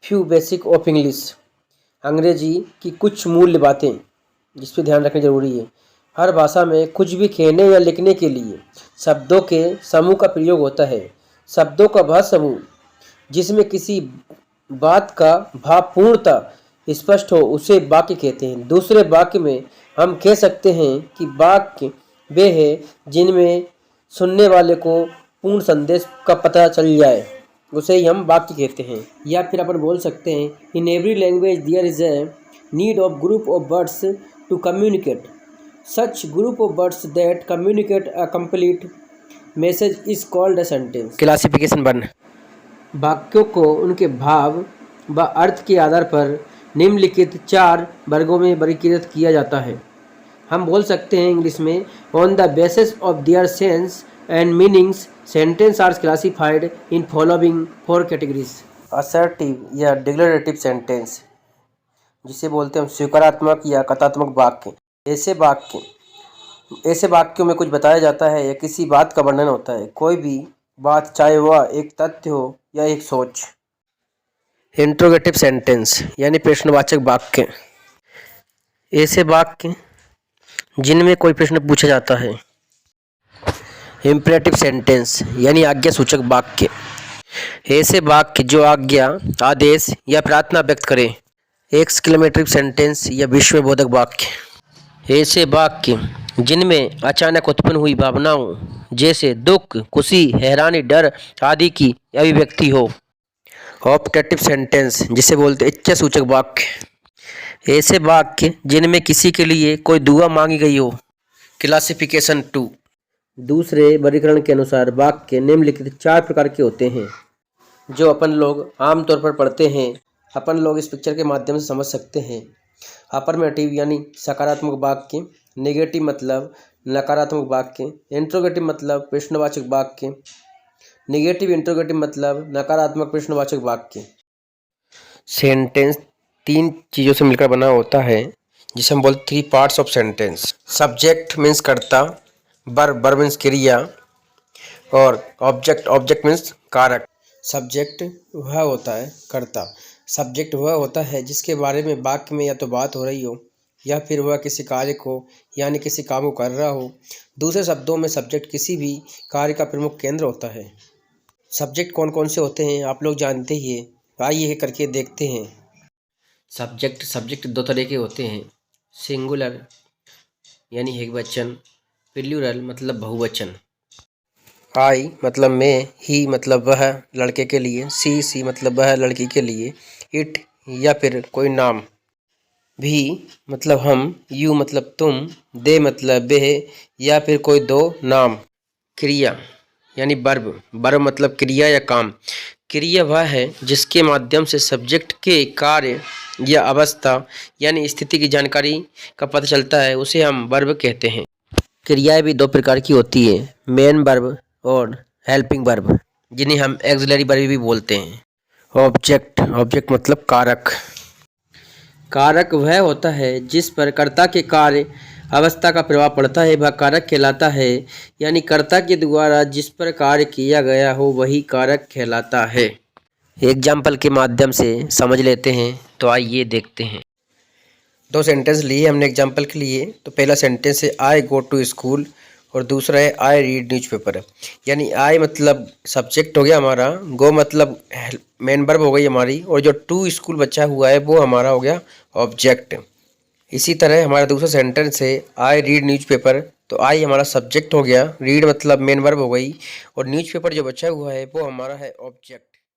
Few basic of English. अंग्रेजी की कुछ मूल्य बातें जिस पे ध्यान रखना जरूरी है। हर भाषा में कुछ भी कहने या लिखने के लिए शब्दों के समूह का प्रयोग होता है। शब्दों का वह समूह जिसमें किसी बात का भाव पूर्णतः स्पष्ट हो उसे वाक्य कहते हैं। दूसरे वाक्य में हम कह सकते हैं कि वाक्य वे हैं जिनमें सुनने वाले को पूर्ण संदेश का पता चल जाए, उसे ही हम वाक्य कहते हैं। या फिर अपन बोल सकते हैं, in every language there is a need of group of words to communicate. Such group of words that communicate a complete message is called a sentence. Classification 1। वाक्यों को उनके भाव व अर्थ के आधार पर निम्नलिखित 4 वर्गों में वर्गीकृत किया जाता है। हम बोल सकते हैं इंग्लिश में, on the basis of their sense and meanings sentence are classified in following 4 categories. Assertive या डिक्लेरेटिव सेंटेंस, जिसे बोलते हैं स्वीकारात्मक या कथनात्मक वाक्य। ऐसे वाक्यों में कुछ बताया जाता है या किसी बात का वर्णन होता है, कोई भी बात, चाहे वह एक तथ्य हो या एक सोच। इंट्रोगेटिव सेंटेंस यानी प्रश्नवाचक वाक्य, ऐसे वाक्य जिनमें कोई प्रश्न पूछा जाता है। इम्पेरेटिव सेंटेंस यानी आज्ञा सूचक वाक्य, ऐसे वाक्य जो आज्ञा, आदेश या प्रार्थना व्यक्त करें। एक्सक्लेमेटरी सेंटेंस या विस्मयबोधक वाक्य, ऐसे वाक्य जिनमें अचानक उत्पन्न हुई भावनाओं जैसे दुख, खुशी, हैरानी, डर आदि की अभिव्यक्ति हो। ऑप्टेटिव सेंटेंस जिसे बोलते इच्छा सूचक वाक्य, ऐसे वाक्य जिनमें किसी के लिए कोई दुआ मांगी गई हो। क्लासिफिकेशन 2। दूसरे वर्गीकरण के अनुसार वाक्य निम्नलिखित 4 प्रकार के होते हैं जो अपन लोग आमतौर पर पढ़ते हैं। अपन लोग इस पिक्चर के माध्यम से समझ सकते हैं। अफर्मेटिव यानी सकारात्मक वाक्य, नेगेटिव मतलब नकारात्मक वाक्य, इंट्रोगेटिव मतलब प्रश्नवाचक वाक्य, नेगेटिव इंट्रोगेटिव मतलब नकारात्मक प्रश्नवाचक वाक्य। सेंटेंस 3 चीज़ों से मिलकर बना होता है जिसे हम बोलते 3 parts of sentence. Subject means कर्ता, वर्ब मीन्स क्रिया और ऑब्जेक्ट मीन्स कारक। सब्जेक्ट वह होता है कर्ता, सब्जेक्ट वह होता है जिसके बारे में वाक्य में या तो बात हो रही हो या फिर वह किसी कार्य को यानी किसी काम को कर रहा हो। दूसरे शब्दों में सब्जेक्ट किसी भी कार्य का प्रमुख केंद्र होता है। सब्जेक्ट कौन कौन से होते हैं आप लोग जानते ही हैं, आइए करके देखते हैं। सब्जेक्ट 2 तरह के होते हैं, सिंगुलर यानी एकवचन, प्लूरल मतलब बहुवचन। आई मतलब मैं, ही मतलब वह लड़के के लिए, सी मतलब वह लड़की के लिए, इट या फिर कोई नाम, भी मतलब हम, यू मतलब तुम, दे मतलब वे या फिर कोई 2 नाम। क्रिया यानी वर्ब मतलब क्रिया या काम। क्रिया वह है जिसके माध्यम से सब्जेक्ट के कार्य या अवस्था यानी स्थिति की जानकारी का पता चलता है, उसे हम वर्ब कहते हैं। क्रियाएं भी 2 प्रकार की होती है, मेन वर्ब और हेल्पिंग वर्ब, जिन्हें हम एक्सिलरी वर्ब भी बोलते हैं। ऑब्जेक्ट मतलब कारक। कारक वह होता है जिस पर कर्ता के कार्य अवस्था का प्रभाव पड़ता है, वह कारक कहलाता है। यानी कर्ता के द्वारा जिस पर कार्य किया गया हो वही कारक कहलाता है। एग्जाम्पल के माध्यम से समझ लेते हैं, तो आइए देखते हैं। 2 सेंटेंस लिए हमने एग्जाम्पल के लिए। तो पहला सेंटेंस है आई गो टू स्कूल और दूसरा है आई रीड न्यूज़पेपर। यानी आई मतलब सब्जेक्ट हो गया हमारा, गो मतलब मेन वर्ब हो गई हमारी, और जो टू स्कूल बचा हुआ है वो हमारा हो गया ऑब्जेक्ट। इसी तरह हमारा दूसरा सेंटेंस है आई रीड न्यूज़पेपर। तो आई हमारा सब्जेक्ट हो गया, रीड मतलब मेन वर्ब हो गई, और न्यूज़पेपर जो बचा हुआ है वो हमारा है ऑब्जेक्ट।